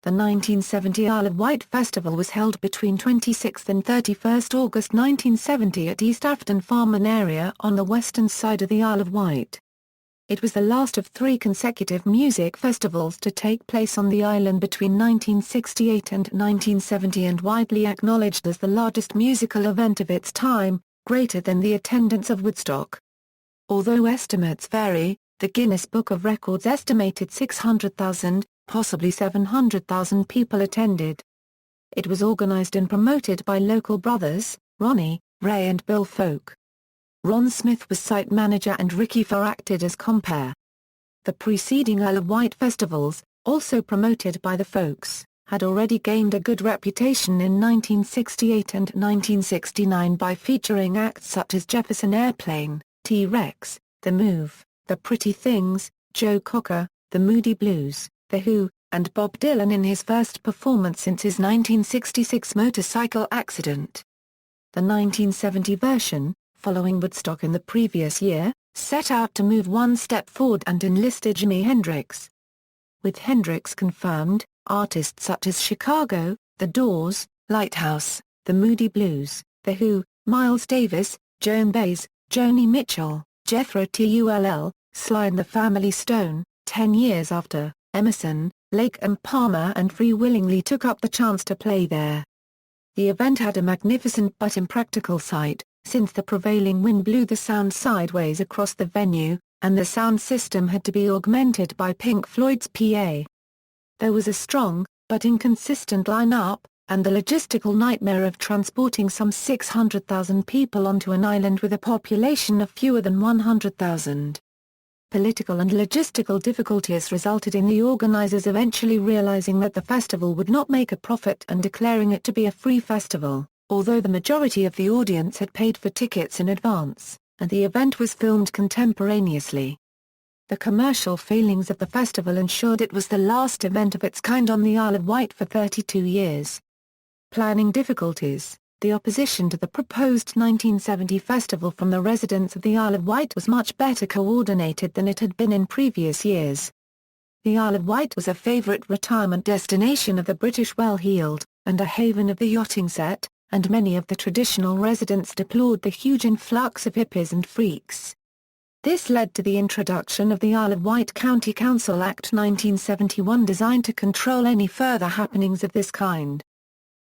The 1970 Isle of Wight Festival was held between 26 and 31 August 1970 at East Afton Farm, an area on the western side of the Isle of Wight. It was the last of 3 consecutive music festivals to take place on the island between 1968 and 1970 and widely acknowledged as the largest musical event of its time, greater than the attendance of Woodstock. Although estimates vary, the Guinness Book of Records estimated 600,000, possibly 700,000 people attended. It was organized and promoted by local brothers, Ronnie, Ray and Bill Foulk. Ron Smith was site manager and Rikki Farr acted as compere. The preceding Isle of Wight Festivals, also promoted by the Foulks, had already gained a good reputation in 1968 and 1969 by featuring acts such as Jefferson Airplane, T-Rex, The Move, The Pretty Things, Joe Cocker, the Moody Blues, The Who, and Bob Dylan in his first performance since his 1966 motorcycle accident. The 1970 version, following Woodstock in the previous year, set out to move one step forward and enlisted Jimi Hendrix. With Hendrix confirmed, artists such as Chicago, The Doors, Lighthouse, the Moody Blues, The Who, Miles Davis, Joan Baez, Joni Mitchell, Jethro Tull, Sly and the Family Stone, 10 years after, Emerson, Lake and Palmer and Free willingly took up the chance to play there. The event had a magnificent but impractical site, since the prevailing wind blew the sound sideways across the venue, and the sound system had to be augmented by Pink Floyd's PA. There was a strong, but inconsistent line-up, and the logistical nightmare of transporting some 600,000 people onto an island with a population of fewer than 100,000. Political and logistical difficulties resulted in the organizers eventually realizing that the festival would not make a profit and declaring it to be a free festival, although the majority of the audience had paid for tickets in advance, and the event was filmed contemporaneously. The commercial failings of the festival ensured it was the last event of its kind on the Isle of Wight for 32 years. Planning difficulties. The opposition to the proposed 1970 festival from the residents of the Isle of Wight was much better coordinated than it had been in previous years. The Isle of Wight was a favourite retirement destination of the British well-heeled, and a haven of the yachting set, and many of the traditional residents deplored the huge influx of hippies and freaks. This led to the introduction of the Isle of Wight County Council Act 1971 designed to control any further happenings of this kind.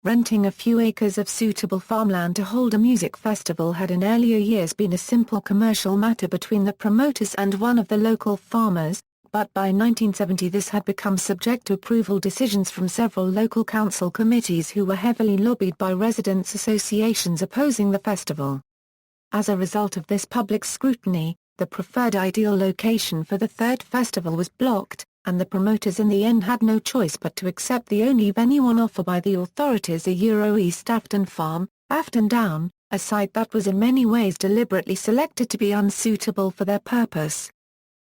Renting a few acres of suitable farmland to hold a music festival had in earlier years been a simple commercial matter between the promoters and one of the local farmers, but by 1970 this had become subject to approval decisions from several local council committees who were heavily lobbied by residents' associations opposing the festival. As a result of this public scrutiny, the preferred ideal location for the third festival was blocked, and the promoters in the end had no choice but to accept the only venue on offer by the authorities, East Afton Farm, Afton Down, a site that was in many ways deliberately selected to be unsuitable for their purpose.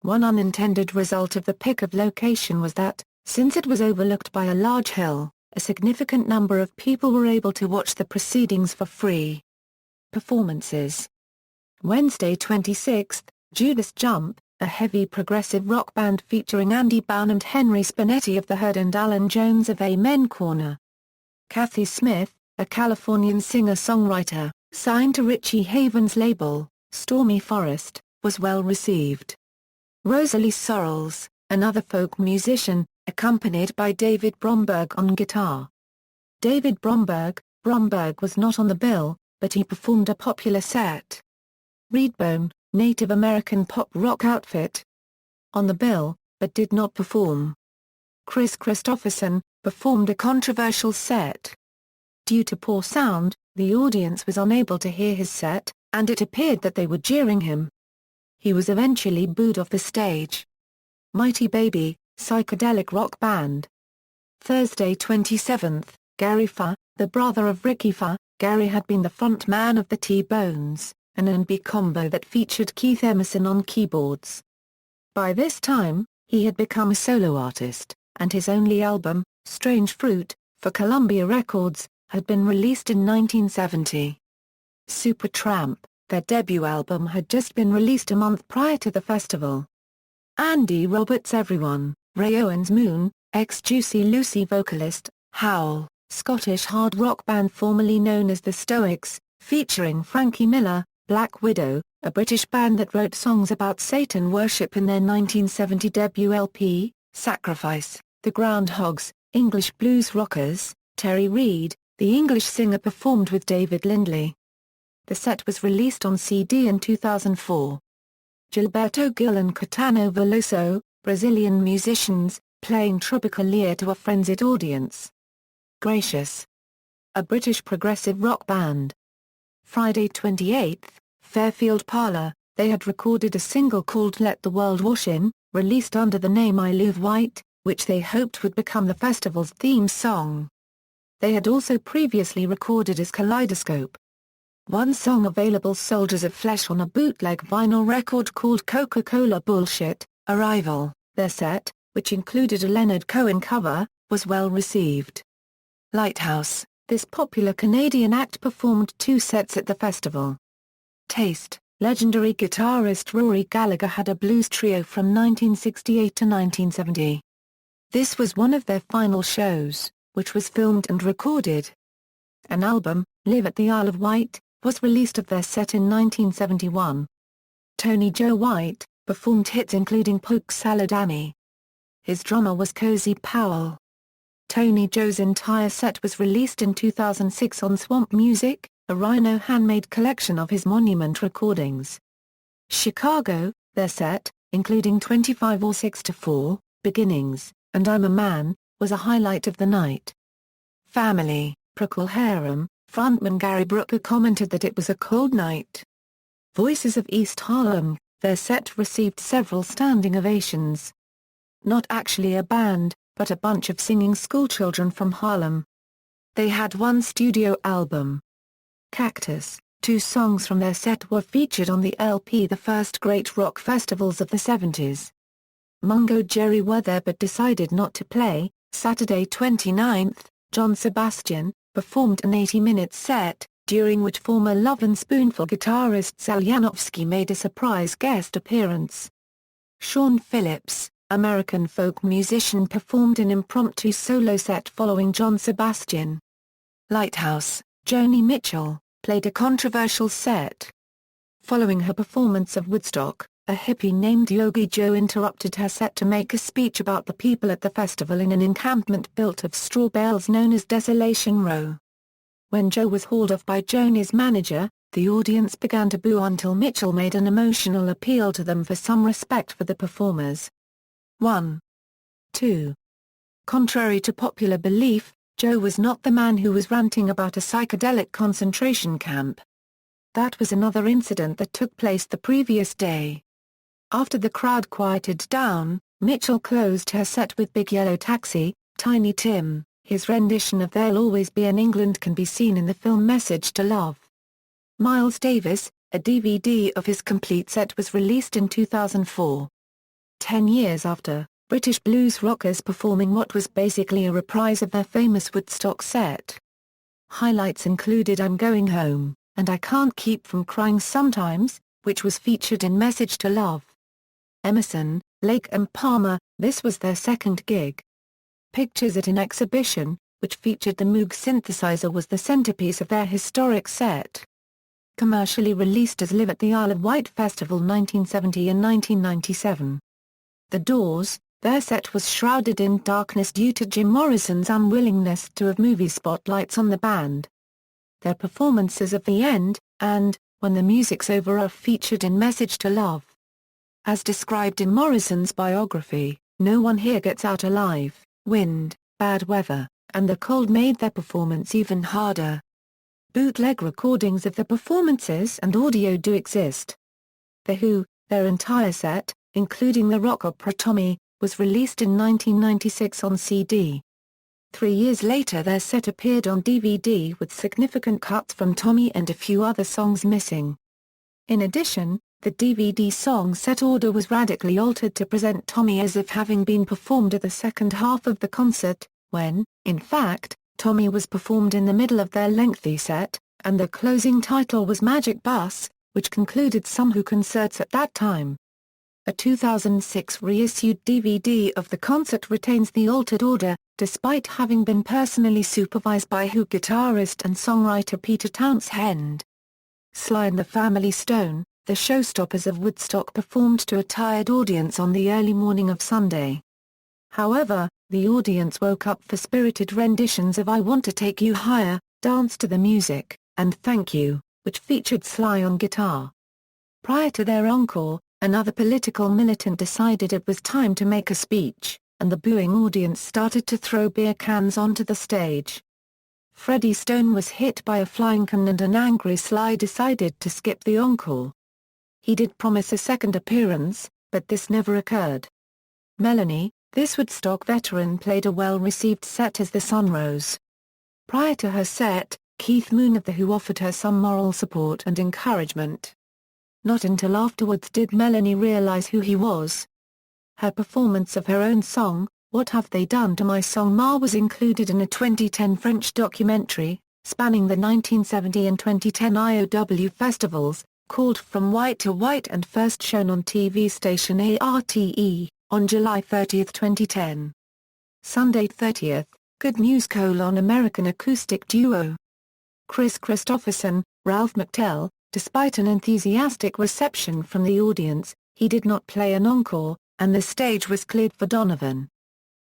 One unintended result of the pick of location was that, since it was overlooked by a large hill, a significant number of people were able to watch the proceedings for free. Performances. Wednesday 26th, Judas Jump, a heavy progressive rock band featuring Andy Bown and Henry Spinetti of The Herd and Alan Jones of Amen Corner. Kathy Smith, a Californian singer-songwriter, signed to Richie Havens' label, Stormy Forest, was well received. Rosalie Sorrells, another folk musician, accompanied by David Bromberg on guitar. David Bromberg was not on the bill, but he performed a popular set. Redbone, Native American pop rock outfit. On the bill, but did not perform. Kristofferson, performed a controversial set. Due to poor sound, the audience was unable to hear his set, and it appeared that they were jeering him. He was eventually booed off the stage. Mighty Baby, psychedelic rock band. Thursday 27th, Gary Farr, the brother of Rikki Farr. Gary had been the front man of the T-Bones, an R&B combo that featured Keith Emerson on keyboards. By this time, he had become a solo artist, and his only album, Strange Fruit, for Columbia Records, had been released in 1970. Supertramp, their debut album, had just been released a month prior to the festival. Andy Roberts' Everyone, Ray Owens' Moon, Ex-Juicy Lucy vocalist, Howl, Scottish hard rock band formerly known as the Stoics, featuring Frankie Miller, Black Widow, a British band that wrote songs about Satan worship in their 1970 debut LP, Sacrifice, The Groundhogs, English blues rockers, Terry Reid, the English singer performed with David Lindley. The set was released on CD in 2004. Gilberto Gil and Caetano Veloso, Brazilian musicians, playing Tropical Lear to a frenzied audience. Gracious, a British progressive rock band. Friday 28, Fairfield Parlour, they had recorded a single called Let the World Wash In, released under the name Isle of Wight, which they hoped would become the festival's theme song. They had also previously recorded as Kaleidoscope. One song available, Soldiers of Flesh, on a bootleg vinyl record called Coca-Cola Bullshit, Arrival. Their set, which included a Leonard Cohen cover, was well received. Lighthouse, this popular Canadian act performed 2 sets at the festival. Taste, legendary guitarist Rory Gallagher had a blues trio from 1968 to 1970. This was one of their final shows, which was filmed and recorded. An album, Live at the Isle of Wight, was released of their set in 1971. Tony Joe White performed hits including Polk Salad Annie. His drummer was Cozy Powell. Tony Joe's entire set was released in 2006 on Swamp Music, a Rhino handmade collection of his monument recordings. Chicago, their set, including 25 or 6 to 4, Beginnings, and I'm a Man, was a highlight of the night. Family, Procol Harum, frontman Gary Brooker commented that it was a cold night. Voices of East Harlem, their set received several standing ovations. Not actually a band, but a bunch of singing schoolchildren from Harlem. They had one studio album. Cactus, 2 songs from their set were featured on the LP The First Great Rock Festivals of the 70s. Mungo Jerry were there but decided not to play. Saturday 29, John Sebastian performed an 80-minute set, during which former Love and Spoonful guitarist Sal Janowski made a surprise guest appearance. Sean Phillips, American folk musician, performed an impromptu solo set following John Sebastian. Lighthouse, Joni Mitchell, played a controversial set. Following her performance of Woodstock, a hippie named Yogi Joe interrupted her set to make a speech about the people at the festival in an encampment built of straw bales known as Desolation Row. When Joe was hauled off by Joni's manager, the audience began to boo until Mitchell made an emotional appeal to them for some respect for the performers. 1. 2. Contrary to popular belief, Joe was not the man who was ranting about a psychedelic concentration camp. That was another incident that took place the previous day. After the crowd quieted down, Mitchell closed her set with Big Yellow Taxi, Tiny Tim. His rendition of There'll Always Be an England can be seen in the film Message to Love. Miles Davis, a DVD of his complete set was released in 2004. 10 years after, British blues rockers performing what was basically a reprise of their famous Woodstock set. Highlights included I'm Going Home, and I Can't Keep From Crying Sometimes, which was featured in Message to Love. Emerson, Lake and Palmer, this was their second gig. Pictures at an exhibition, which featured the Moog synthesizer, was the centerpiece of their historic set. Commercially released as Live at the Isle of Wight Festival 1970 and 1997. The Doors, their set was shrouded in darkness due to Jim Morrison's unwillingness to have movie spotlights on the band. Their performances of The End, and When the Music's Over are featured in Message to Love. As described in Morrison's biography, No One Here Gets Out Alive, Wind, Bad Weather, and The Cold made their performance even harder. Bootleg recordings of the performances and audio do exist. The Who, their entire set, including the rock opera Tommy, was released in 1996 on CD. 3 years later their set appeared on DVD with significant cuts from Tommy and a few other songs missing. In addition, the DVD song set order was radically altered to present Tommy as if having been performed at the second half of the concert, when, in fact, Tommy was performed in the middle of their lengthy set, and the closing title was Magic Bus, which concluded some Who concerts at that time. A 2006 reissued DVD of the concert retains the altered order, despite having been personally supervised by Who guitarist and songwriter Peter Townshend. Sly and the Family Stone, the showstoppers of Woodstock, performed to a tired audience on the early morning of Sunday. However, the audience woke up for spirited renditions of I Want to Take You Higher, Dance to the Music, and Thank You, which featured Sly on guitar. Prior to their encore, another political militant decided it was time to make a speech, and the booing audience started to throw beer cans onto the stage. Freddie Stone was hit by a flying can and an angry Sly decided to skip the encore. He did promise a second appearance, but this never occurred. Melanie, this Woodstock veteran, played a well-received set as the sun rose. Prior to her set, Keith Moon of The Who offered her some moral support and encouragement. Not until afterwards did Melanie realize who he was. Her performance of her own song, What Have They Done to My Song Ma, was included in a 2010 French documentary, spanning the 1970 and 2010 IOW festivals, called From White to White, and first shown on TV station ARTE, on July 30, 2010. Sunday 30th, Good News: American acoustic duo Kris Kristofferson, Ralph Mctell. Despite an enthusiastic reception from the audience, he did not play an encore, and the stage was cleared for Donovan.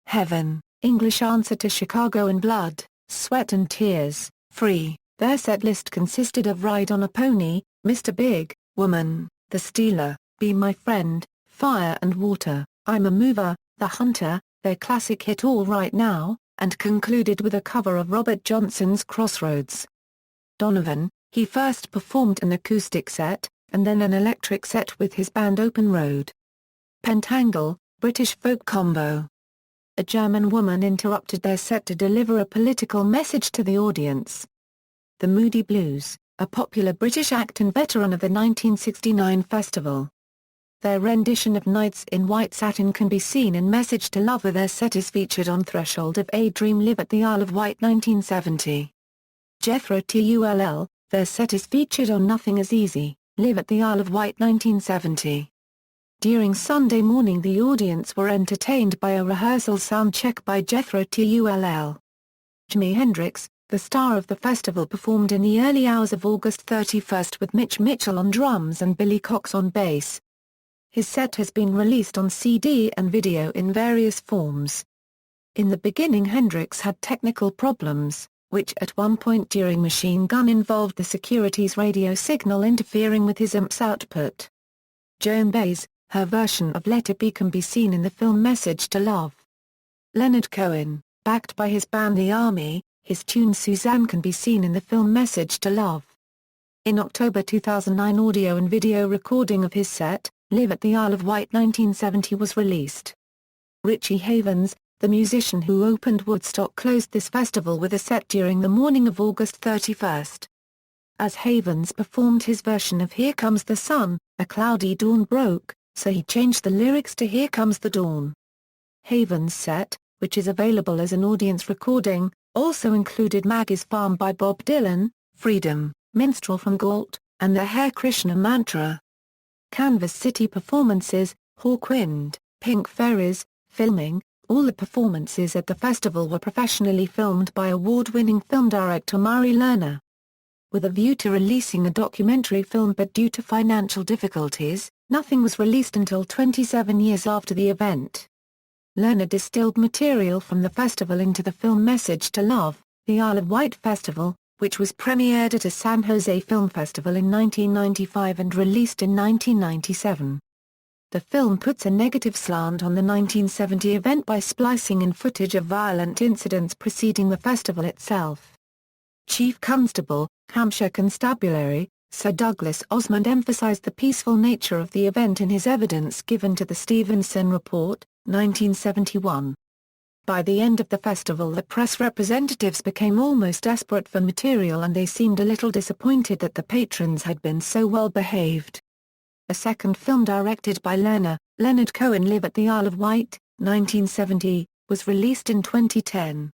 Heaven, English answer to Chicago in Blood, Sweat and Tears, Free. Their set list consisted of Ride on a Pony, Mr. Big, Woman, The Stealer, Be My Friend, Fire and Water, I'm a Mover, The Hunter, their classic hit All Right Now, and concluded with a cover of Robert Johnson's Crossroads. Donovan, he first performed an acoustic set, and then an electric set with his band Open Road. Pentangle, British folk combo. A German woman interrupted their set to deliver a political message to the audience. The Moody Blues, a popular British act and veteran of the 1969 festival. Their rendition of Nights in White Satin can be seen in Message to Lover. Their set is featured on Threshold of a Dream, Live at the Isle of Wight 1970. Jethro Tull, their set is featured on Nothing Is Easy, Live at the Isle of Wight 1970. During Sunday morning the audience were entertained by a rehearsal sound check by Jethro Tull. Jimi Hendrix, the star of the festival, performed in the early hours of August 31st with Mitch Mitchell on drums and Billy Cox on bass. His set has been released on CD and video in various forms. In the beginning Hendrix had technical problems, which at one point during Machine Gun involved the security's radio signal interfering with his amp's output. Joan Baez, her version of Let It Be can be seen in the film Message to Love. Leonard Cohen, backed by his band The Army, his tune Suzanne can be seen in the film Message to Love. In October 2009 audio and video recording of his set, Live at the Isle of Wight 1970 was released. Richie Havens, the musician who opened Woodstock, closed this festival with a set during the morning of August 31st. As Havens performed his version of Here Comes the Sun, a cloudy dawn broke, so he changed the lyrics to Here Comes the Dawn. Havens' set, which is available as an audience recording, also included Maggie's Farm by Bob Dylan, Freedom, Minstrel from Galt, and the Hare Krishna Mantra. Canvas City performances, Hawkwind, Pink Fairies, filming. All the performances at the festival were professionally filmed by award-winning film director Murray Lerner. With a view to releasing a documentary film, but due to financial difficulties, nothing was released until 27 years after the event. Lerner distilled material from the festival into the film Message to Love, the Isle of Wight Festival, which was premiered at a San Jose Film Festival in 1995 and released in 1997. The film puts a negative slant on the 1970 event by splicing in footage of violent incidents preceding the festival itself. Chief Constable, Hampshire Constabulary, Sir Douglas Osmond emphasized the peaceful nature of the event in his evidence given to the Stevenson Report, 1971. By the end of the festival the press representatives became almost desperate for material and they seemed a little disappointed that the patrons had been so well behaved. A second film directed by Lerner, Leonard Cohen, Live at the Isle of Wight, 1970, was released in 2010.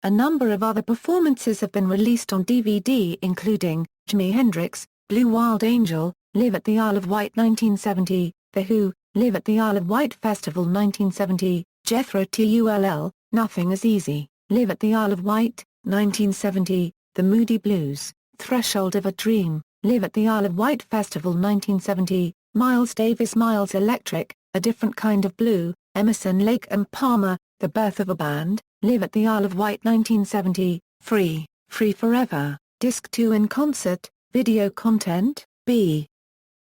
A number of other performances have been released on DVD including, Jimi Hendrix, Blue Wild Angel, Live at the Isle of Wight 1970, The Who, Live at the Isle of Wight Festival 1970, Jethro Tull, Nothing is Easy, Live at the Isle of Wight, 1970, The Moody Blues, Threshold of a Dream, Live at the Isle of Wight Festival 1970, Miles Davis Miles Electric, A Different Kind of Blue, Emerson Lake and Palmer, The Birth of a Band, Live at the Isle of Wight 1970, Free, Free Forever, Disc 2 in Concert, Video Content, B.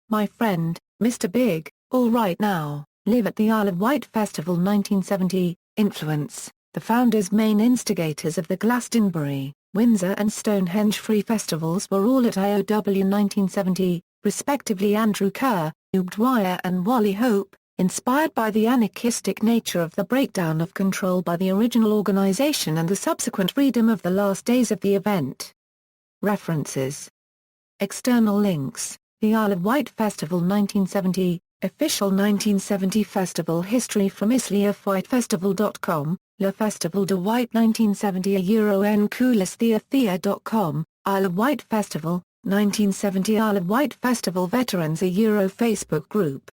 My Friend, Mr. Big, All Right Now, Live at the Isle of Wight Festival 1970, Influence, the founders main instigators of the Glastonbury, Windsor and Stonehenge Free Festivals were all at IOW 1970, respectively Andrew Kerr, Ubed Wire and Wally Hope, inspired by the anarchistic nature of the breakdown of control by the original organization and the subsequent freedom of the last days of the event. References. External links, The Isle of Wight Festival 1970, Official 1970 Festival History from isleofwightfestival.com, Le Festival de Wight 1970 @NCoulisTheathea.com, Isle of Wight Festival, 1970 Isle of Wight Festival Veterans Facebook group